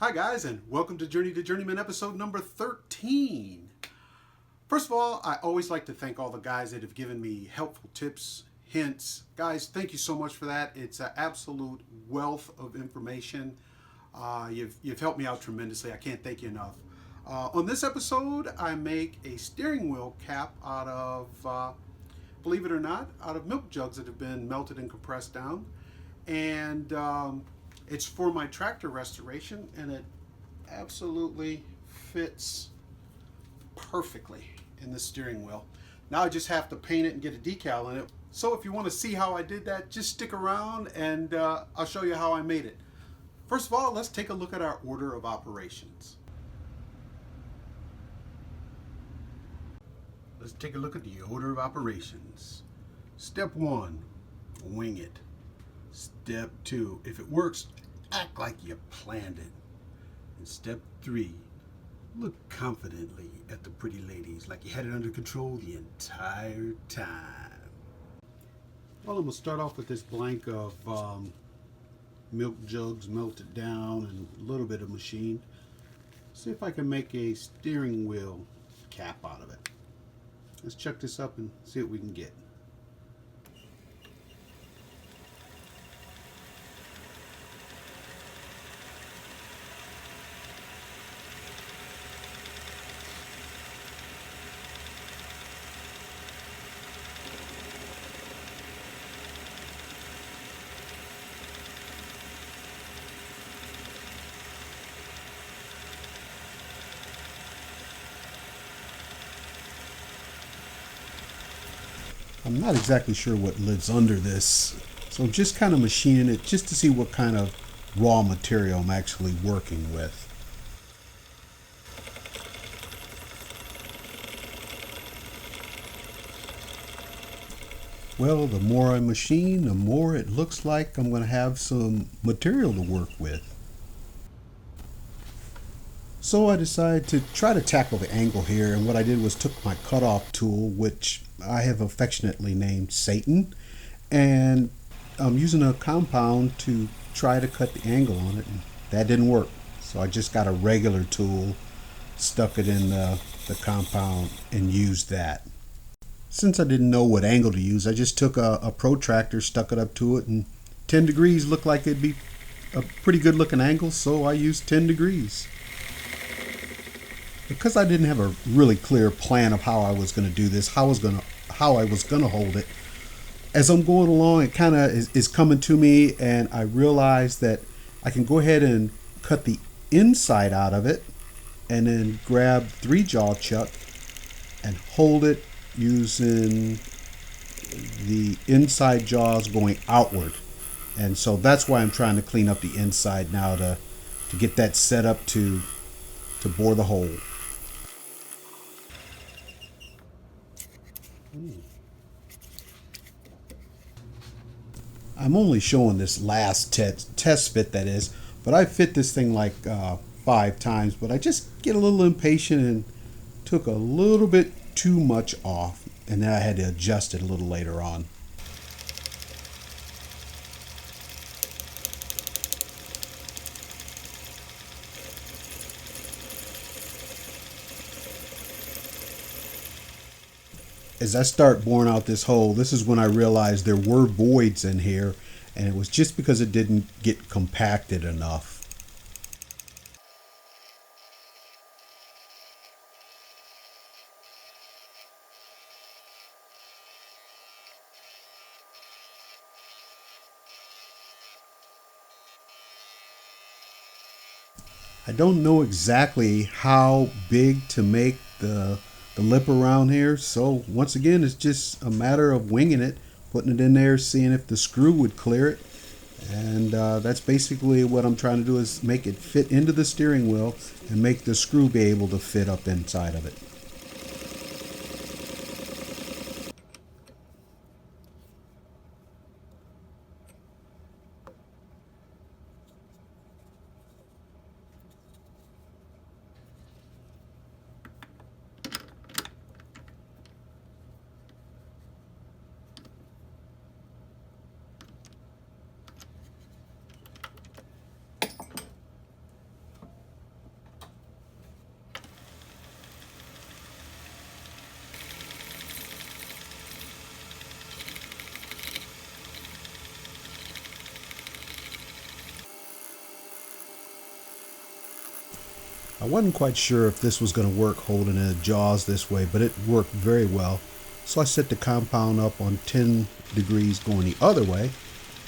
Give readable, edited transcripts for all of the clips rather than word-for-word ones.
Hi guys, and welcome to Journeyman episode number 13. First of all, I always like to thank all the guys that have given me helpful tips, hints. Guys, thank you so much for that. It's an absolute wealth of information. You've helped me out tremendously. I can't thank you enough. On this episode, I make a steering wheel cap out of, believe it or not, out of milk jugs that have been melted and compressed down. And it's for my tractor restoration, and it absolutely fits perfectly in the steering wheel. Now I just have to paint it and get a decal in it. So if you want to see how I did that, just stick around and I'll show you how I made it. First of all, let's take a look at our order of operations. Let's take a look at the order of operations. Step 1, wing it. Step 2, if it works, act like you planned it. And step 3, look confidently at the pretty ladies like you had it under control the entire time. Well, I'm going to start off with this blank of milk jugs melted down and a little bit of machined. See if I can make a steering wheel cap out of it. Let's check this up and see what we can get. I'm not exactly sure what lives under this, so just kind of machining it just to see what kind of raw material I'm actually working with. Well, the more I machine, the more it looks like I'm going to have some material to work with. So I decided to try to tackle the angle here, and what I did was took my cutoff tool, which I have affectionately named Satan, and I'm using a compound to try to cut the angle on it, and that didn't work. So I just got a regular tool, stuck it in the compound, and used that. Since I didn't know what angle to use, I just took a protractor, stuck it up to it, and 10 degrees looked like it'd be a pretty good looking angle, so I used 10 degrees. Because I didn't have a really clear plan of how I was going to do this, how I was going to hold it, as I'm going along, it kind of is coming to me, and I realized that I can go ahead and cut the inside out of it, and then grab 3-jaw chuck and hold it using the inside jaws going outward. And so that's why I'm trying to clean up the inside now to get that set up to bore the hole. I'm only showing this last test fit, that is, but I fit this thing like 5 times, but I just get a little impatient and took a little bit too much off, and then I had to adjust it a little later on. As I start boring out this hole, this is when I realized there were voids in here, and it was just because it didn't get compacted enough. I don't know exactly how big to make the lip around here, so once again it's just a matter of winging it, putting it in there, seeing if the screw would clear it, and that's basically what I'm trying to do, is make it fit into the steering wheel and make the screw be able to fit up inside of it. I wasn't quite sure if this was going to work holding the jaws this way, but it worked very well. So I set the compound up on 10 degrees going the other way,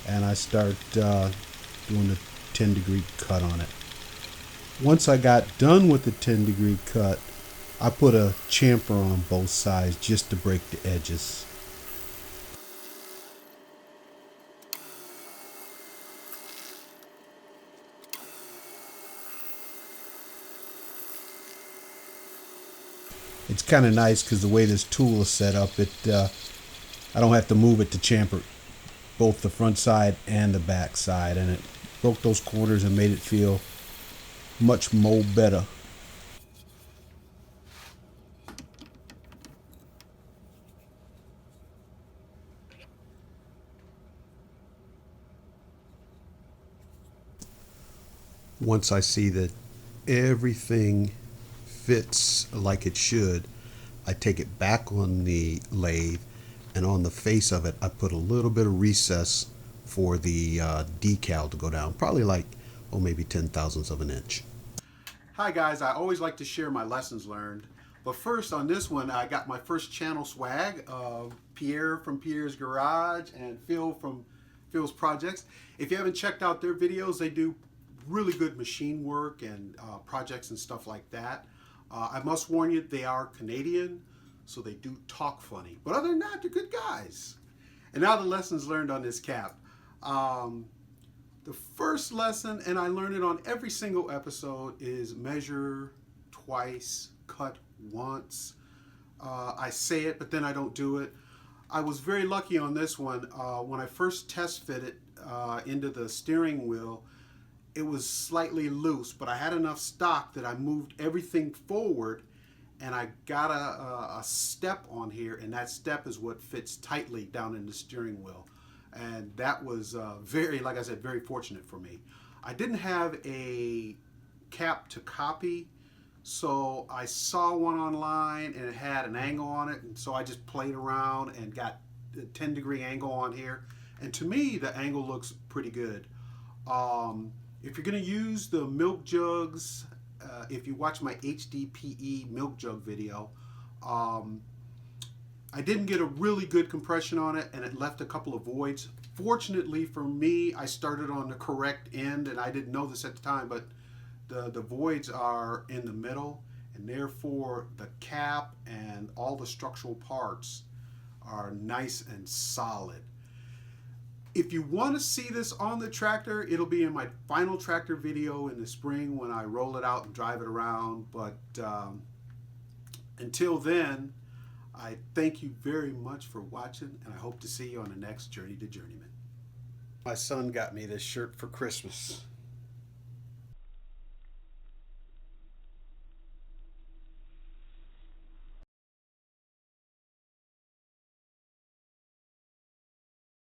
and I start doing the 10-degree cut on it. Once I got done with the 10-degree cut, I put a chamfer on both sides just to break the edges. It's kind of nice because the way this tool is set up, I don't have to move it to chamfer both the front side and the back side, and it broke those corners and made it feel much more better. Once I see that everything fits like it should, I take it back on the lathe, and on the face of it I put a little bit of recess for the decal to go down, probably like, oh, maybe 10/1000ths of an inch. Hi guys, I always like to share my lessons learned, but first on this one I got my first channel swag of Pierre from Pierre's Garage and Phil from Phil's Projects. If you haven't checked out their videos, they do really good machine work and projects and stuff like that. I must warn you, they are Canadian, so they do talk funny. But other than that, they're good guys. And now the lessons learned on this cap. The first lesson, and I learned it on every single episode, is measure twice, cut once. I say it, but then I don't do it. I was very lucky on this one. When I first test fit it into the steering wheel, it was slightly loose, but I had enough stock that I moved everything forward, and I got a step on here, and that step is what fits tightly down in the steering wheel. And that was very, like I said, very fortunate for me. I didn't have a cap to copy, so I saw one online and it had an angle on it, and so I just played around and got a 10-degree angle on here. And to me, the angle looks pretty good. If you're going to use the milk jugs, if you watch my HDPE milk jug video, I didn't get a really good compression on it, and it left a couple of voids. Fortunately for me, I started on the correct end, and I didn't know this at the time, but the voids are in the middle, and therefore the cap and all the structural parts are nice and solid. If you want to see this on the tractor, it'll be in my final tractor video in the spring when I roll it out and drive it around. But until then, I thank you very much for watching, and I hope to see you on the next Journey to Journeyman. My son got me this shirt for Christmas.